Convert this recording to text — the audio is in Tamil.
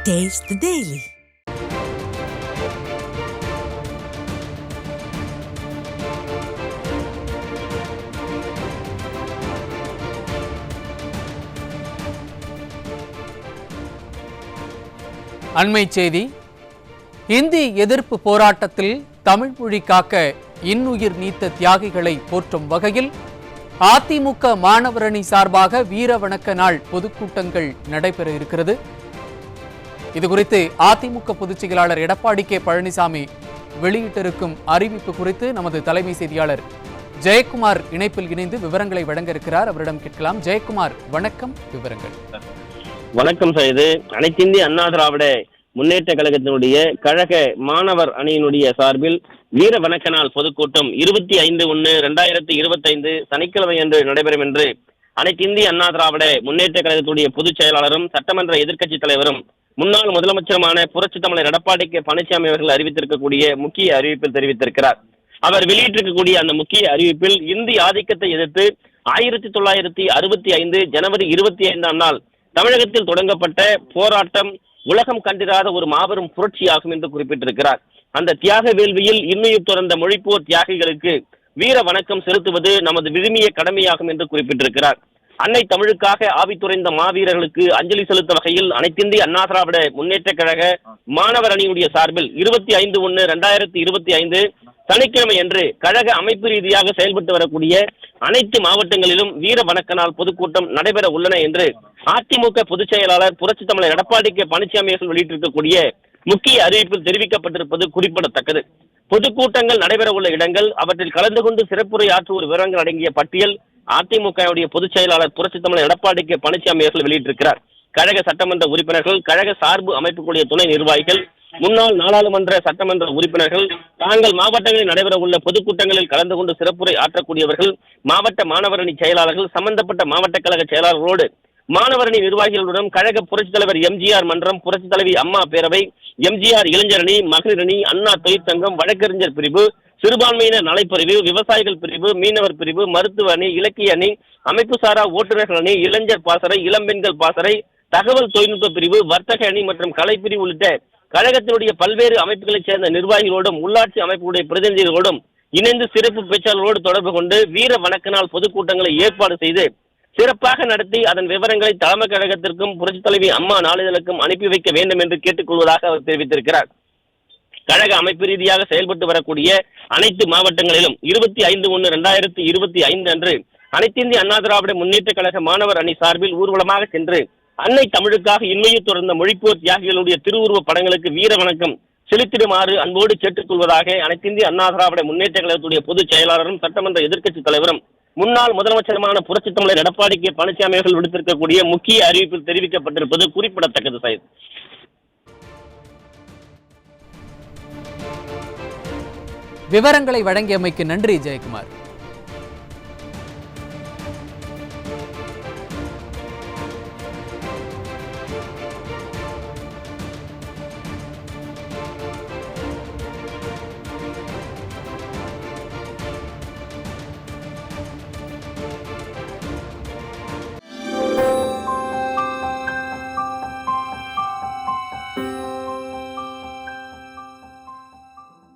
Taste the Daily. அண்மை செய்தி. இந்தி எதிர்ப்பு போராட்டத்தில் தமிழ் மொழி காக்க இன்னுயிர் நீத்த தியாகிகளை போற்றும் வகையில் அதிமுக மாணவரணி சார்பாக வீர வணக்க நாள் பொதுக்கூட்டங்கள் நடைபெற இருக்கிறது. இதுகுறித்து அதிமுக பொதுச் செயலாளர் எடப்பாடி கே பழனிசாமி வெளியிட்டிருக்கும் அறிவிப்பு குறித்து நமது தலைமை செய்தியாளர் ஜெயக்குமார் இணைப்பில் இணைந்து விவரங்களை வழங்க இருக்கிறார். அவரிடம் கேட்கலாம். ஜெயக்குமார், வணக்கம். விவரங்கள். வணக்கம் செய்து. அனைத்திந்திய அண்ணா திராவிட முன்னேற்ற கழகத்தினுடைய கழக மாணவர் அணியினுடைய சார்பில் வீர வணக்க நாள் பொதுக்கூட்டம் 25/1/2025 சனிக்கிழமை அன்று நடைபெறும் என்று அனைத்திந்திய அண்ணா திராவிட முன்னேற்ற கழகத்துடைய பொதுச் செயலாளரும் சட்டமன்ற எதிர்க்கட்சித் தலைவரும் முன்னாள் முதலமைச்சருமான புரட்சித் தமிழர் எடப்பாடி கே பழனிசாமி அவர்கள் அறிவித்திருக்கக்கூடிய முக்கிய அறிவிப்பில் தெரிவித்திருக்கிறார். அவர் வெளியிட்டிருக்கக்கூடிய அந்த முக்கிய அறிவிப்பில் இந்தி ஆதிக்கத்தை எதிர்த்து 1965 ஜனவரி 25ஆம் நாள் தமிழகத்தில் தொடங்கப்பட்ட போராட்டம் உலகம் கண்டிராத ஒரு மாபெரும் புரட்சியாகும் என்று குறிப்பிட்டிருக்கிறார். அந்த தியாக வேள்வியில் இன்னுயிர் துறந்த மொழிப்போர் தியாகிகளுக்கு வீர வணக்கம் செலுத்துவது நமது விழுமிய கடமையாகும் என்று குறிப்பிட்டிருக்கிறார். அன்னை தமிழுக்காக ஆவித்துறைந்த மாவீரர்களுக்கு அஞ்சலி செலுத்த வகையில் அனைத்திந்திய அண்ணா திராவிட முன்னேற்ற கழக மாணவர் அணியுடைய சார்பில் 25/1/2025 சனிக்கிழமை அன்று கழக அமைப்பு ரீதியாக செயல்பட்டு வரக்கூடிய அனைத்து மாவட்டங்களிலும் வீர வணக்க நாள் பொதுக்கூட்டம் நடைபெற உள்ளன என்று அதிமுக பொதுச் செயலாளர் புரட்சித் தமிழர் எடப்பாடி கே பழனிசாமி அவர்கள் வெளியிட்டிருக்கக்கூடிய முக்கிய அறிவிப்பில் தெரிவிக்கப்பட்டிருப்பது குறிப்பிடத்தக்கது. பொதுக்கூட்டங்கள் நடைபெற உள்ள இடங்கள், அவற்றில் கலந்து கொண்டு சிறப்புரை ஆற்றுவோர் விவரங்கள் அடங்கிய பட்டியல் அதிமுகவுடைய பொதுச் செயலாளர் புரட்சித் தமிழர் எடப்பாடி கே பழனிசாமி அவர்கள் வெளியிட்டிருக்கிறார். கழக சட்டமன்ற உறுப்பினர்கள், கழக சார்பு அமைப்புடைய துணை நிர்வாகிகள், முன்னாள் நாடாளுமன்ற சட்டமன்ற உறுப்பினர்கள், தாங்கள் மாவட்டங்களில் நடைபெற உள்ள பொதுக்கூட்டங்களில் கலந்து கொண்டு சிறப்புரை ஆற்றக்கூடியவர்கள், மாவட்ட மாணவரணி செயலாளர்கள், சம்பந்தப்பட்ட மாவட்ட கழக செயலாளர்களோடு மாணவரணி நிர்வாகிகளுடன் கழக புரட்சித் தலைவர் எம்ஜிஆர் மன்றம், புரட்சித் தலைவி அம்மா பேரவை, எம்ஜிஆர் இளைஞரணி, மகளிர் அணி, அண்ணா தொழிற்சங்கம், வழக்கறிஞர் பிரிவு, சிறுபான்மையினர் நலைப்பிரிவு, விவசாயிகள் பிரிவு, மீனவர் பிரிவு, மருத்துவ அணி, இலக்கிய அணி, அமைப்பு சாரா ஓட்டுநர்கள் அணி, இளைஞர் பாசறை, இளம்பெண்கள் பாசறை, தகவல் தொழில்நுட்ப பிரிவு, வர்த்தக அணி மற்றும் கலைப்பிரிவு உள்ளிட்ட கழகத்தினுடைய பல்வேறு அமைப்புகளைச் சேர்ந்த நிர்வாகிகளோடும் உள்ளாட்சி அமைப்புடைய பிரதிநிதிகளோடும் இணைந்து சிறப்பு பேச்சாளர்களோடு தொடர்பு கொண்டு வீர வணக்க நாள் பொதுக்கூட்டங்களை ஏற்பாடு செய்து சிறப்பாக நடத்தி அதன் விவரங்களை தலைமை கழகத்திற்கும் புரட்சித் தலைவி அம்மா நாளிதழுக்கும் அனுப்பி வைக்க வேண்டும் என்று கேட்டுக்கொள்வதாக அவர் தெரிவித்திருக்கிறார். கழக அமைப்பு ரீதியாக செயல்பட்டு வரக்கூடிய அனைத்து மாவட்டங்களிலும் 25/1/2025 அன்று அனைத்திந்திய அண்ணா திராவிட முன்னேற்ற கழக மாணவர் அணி சார்பில் ஊர்வலமாக சென்று அன்னை தமிழுக்காக இன்னுயிர் துறந்த மொழிப்போர் தியாகிகளுடைய திருவுருவ படங்களுக்கு வீர வணக்கம் செலுத்திடுமாறு அன்போடு கேட்டுக்கொள்வதாக அனைத்திந்திய அண்ணா திராவிட முன்னேற்ற கழகத்துடைய பொதுச் செயலாளரும் சட்டமன்ற எதிர்க்கட்சித் தலைவரும் முன்னாள் முதலமைச்சருமான புரட்சித் தமிழர் எடப்பாடி கே பழனிசாமி அவர்கள் விடுத்திருக்கக்கூடிய முக்கிய அறிவிப்பில் தெரிவிக்கப்பட்டிருப்பது குறிப்பிடத்தக்கது. சையத், விவரங்களை வழங்கியமைக்கு நன்றி ஜெயக்குமார்.